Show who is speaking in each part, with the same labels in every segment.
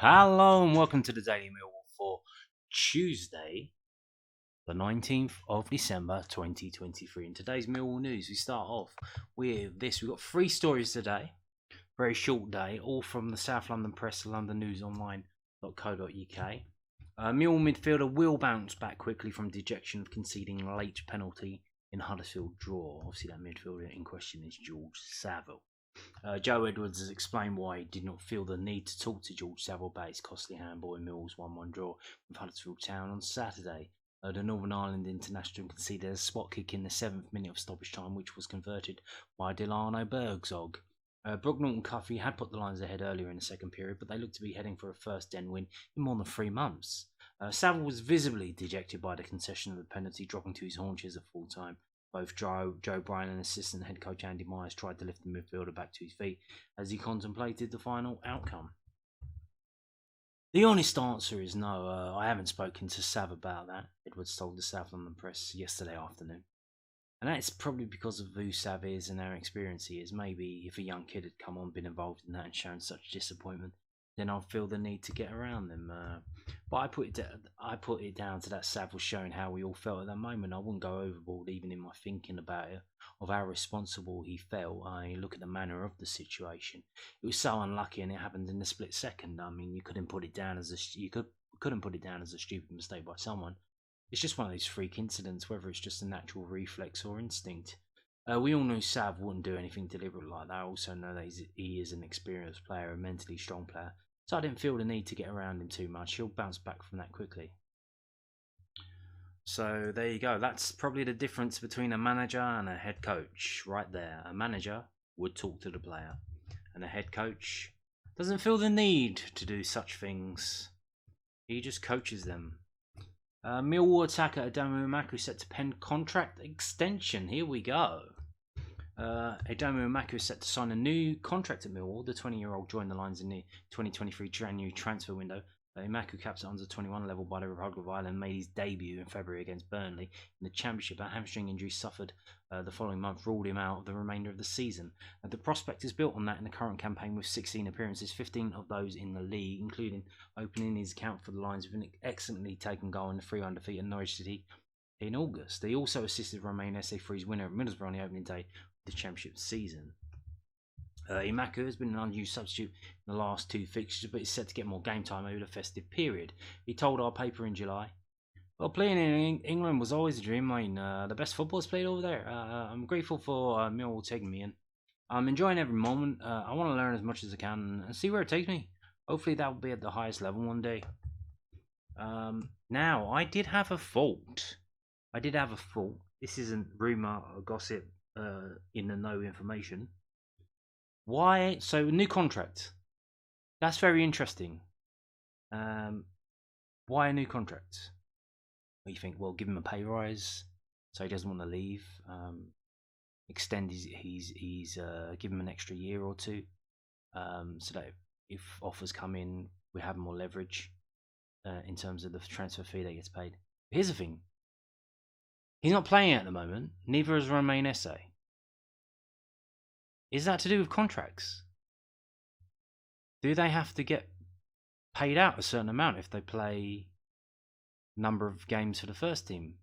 Speaker 1: Hello and welcome to the Daily Millwall for Tuesday, the 19th of December 2023. In today's Millwall news, we start off with this. We've got three stories today. Very short day, all from the South London Press, londonnewsonline.co.uk. Millwall midfielder will bounce back quickly from dejection of conceding a late penalty in Huddersfield draw. Obviously, that midfielder in question is George Saville. Joe Edwards has explained why he did not feel the need to talk to George Saville about his costly handball in Millwall's 1-1 draw with Huddersfield Town on Saturday. The Northern Ireland international conceded a spot kick in the 7th minute of stoppage time, which was converted by Delano Bergzog. Brook Norton-Cuffy had put the Lions ahead earlier in the second period, but they looked to be heading for a first den win in more than 3 months. Saville was visibly dejected by the concession of the penalty, dropping to his haunches at full time. Both Joe Bryan and assistant head coach Andy Myers tried to lift the midfielder back to his feet as he contemplated the final outcome. The honest answer is no. I haven't spoken to Sav about that, Edwards told the South London Press yesterday afternoon. And that's probably because of who Sav is and how experienced he is. Maybe if a young kid had come on, been involved in that and shown such disappointment, then I'd feel the need to get around them. But I put it down to that Sav was showing how we all felt at that moment. I wouldn't go overboard even in my thinking about it, of how responsible he felt. I look at the manner of the situation. It was so unlucky, and it happened in a split second. I mean, you couldn't put it down as a stupid mistake by someone. It's just one of those freak incidents, whether it's just a natural reflex or instinct. We all knew Sav wouldn't do anything deliberate like that. I also know that he is an experienced player, a mentally strong player. So I didn't feel the need to get around him too much. He'll bounce back from that quickly. So there you go. That's probably the difference between a manager and a head coach right there. A manager would talk to the player, and a head coach doesn't feel the need to do such things. He just coaches them. Millwall attacker Aidomo Emakhu set to pen contract extension. Here we go. Aidomo Emakhu is set to sign a new contract at Millwall. The 20-year-old joined the Lions in the 2023 January transfer window. Emakhu caps at under 21 level by the Republic of Ireland, made his debut in February against Burnley in the Championship. A hamstring injury suffered the following month ruled him out of the remainder of the season. The prospect is built on that in the current campaign with 16 appearances, 15 of those in the league, including opening his account for the Lions with an excellently taken goal in the 3-1 defeat at Norwich City in August. He also assisted Romain Esse for his winner at Middlesbrough on the opening day of the Championship season. Emakhu has been an unused substitute in the last 2 fixtures, but is set to get more game time over the festive period. He told our paper in July, "Well, playing in England was always a dream. I mean, the best football is played over there. I'm grateful for Millwall taking me in. I'm enjoying every moment. I want to learn as much as I can and see where it takes me. Hopefully that will be at the highest level one day." Now, I did have a fault. This isn't rumour or gossip in the no information. Why? So, new contract. That's very interesting. Why a new contract? What do you think? Well, give him a pay rise so he doesn't want to leave. Extend he's give him an extra year or two, so that if offers come in, we have more leverage in terms of the transfer fee that gets paid. But here's the thing: he's not playing at the moment. Neither is Romain Esse. Is that to do with contracts? Do they have to get paid out a certain amount if they play number of games for the first team,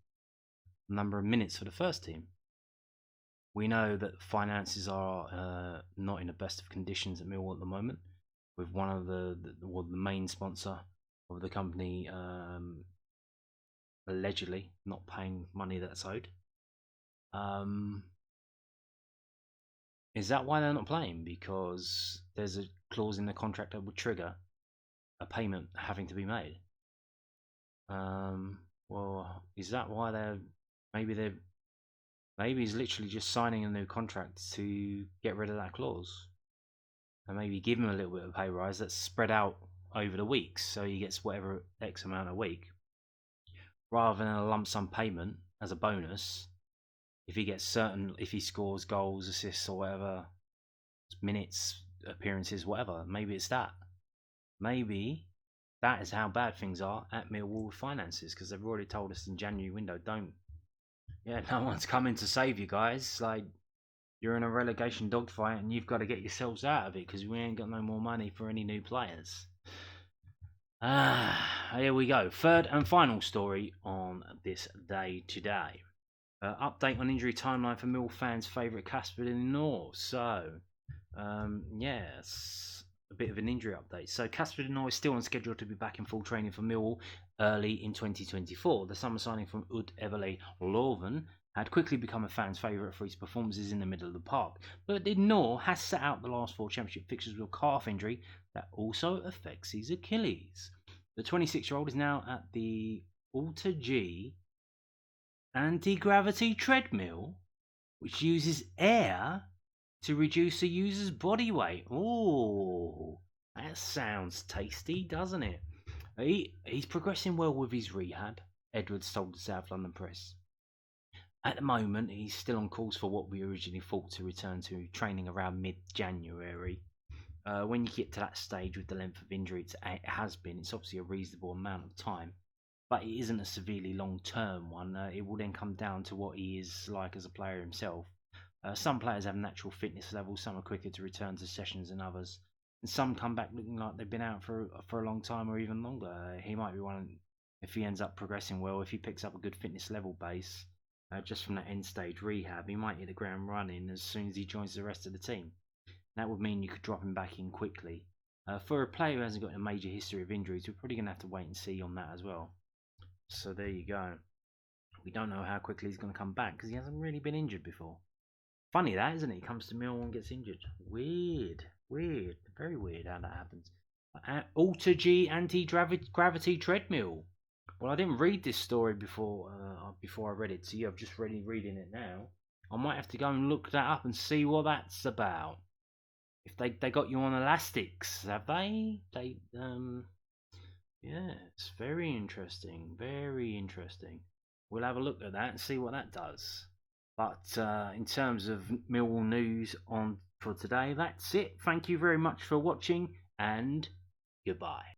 Speaker 1: number of minutes for the first team? We know that finances are not in the best of conditions at Millwall at the moment, with one of the main sponsor of the company allegedly not paying money that's owed. Is that why they're not playing? Because there's a clause in the contract that would trigger a payment having to be made. Well, is that why maybe he's literally just signing a new contract to get rid of that clause, and maybe give him a little bit of pay rise that's spread out over the weeks, so he gets whatever X amount a week, rather than a lump sum payment as a bonus. If he scores goals, assists, or whatever, minutes, appearances, whatever, maybe it's that. Maybe that is how bad things are at Millwall with finances, because they've already told us in January window, no one's coming to save you guys. Like, you're in a relegation dogfight and you've got to get yourselves out of it because we ain't got no more money for any new players. Here we go. Third and final story on this day today. Update on injury timeline for Mill fans' favourite Casper De Norres. So, yes, a bit of an injury update. So, Casper De Norres is still on schedule to be back in full training for Millwall early in 2024. The summer signing from Ud Everley Leuven had quickly become a fan's favourite for his performances in the middle of the park. But De Norre has sat out the last 4 championship fixtures with a calf injury that also affects his Achilles. The 26-year-old is now at the Alter G anti-gravity treadmill, which uses air to reduce the user's body weight. Oh, that sounds tasty, doesn't it? He's progressing well with his rehab, Edwards told the South London Press. At the moment, he's still on course for what we originally thought to return to training around mid-January. When you get to that stage with the length of injury it's obviously a reasonable amount of time. But it isn't a severely long-term one. It will then come down to what he is like as a player himself. Some players have natural fitness levels, some are quicker to return to sessions than others, and some come back looking like they've been out for a long time or even longer. He might be one if he ends up progressing well, if he picks up a good fitness level base just from that end stage rehab, he might hit the ground running as soon as he joins the rest of the team. That would mean you could drop him back in quickly. For a player who hasn't got a major history of injuries, we're probably going to have to wait and see on that as well. So there you go. We don't know how quickly he's going to come back because he hasn't really been injured before. Funny that, isn't it? He comes to Millwall and gets injured. Weird. Very weird how that happens. Alter G anti-gravity treadmill. Well, I didn't read this story before I read it to you. I'm just reading it now. I might have to go and look that up and see what that's about. If they got you on elastics, have they? Yeah, it's very interesting. We'll have a look at that and see what that does. But in terms of Millwall news on for today, that's it. Thank you very much for watching and goodbye.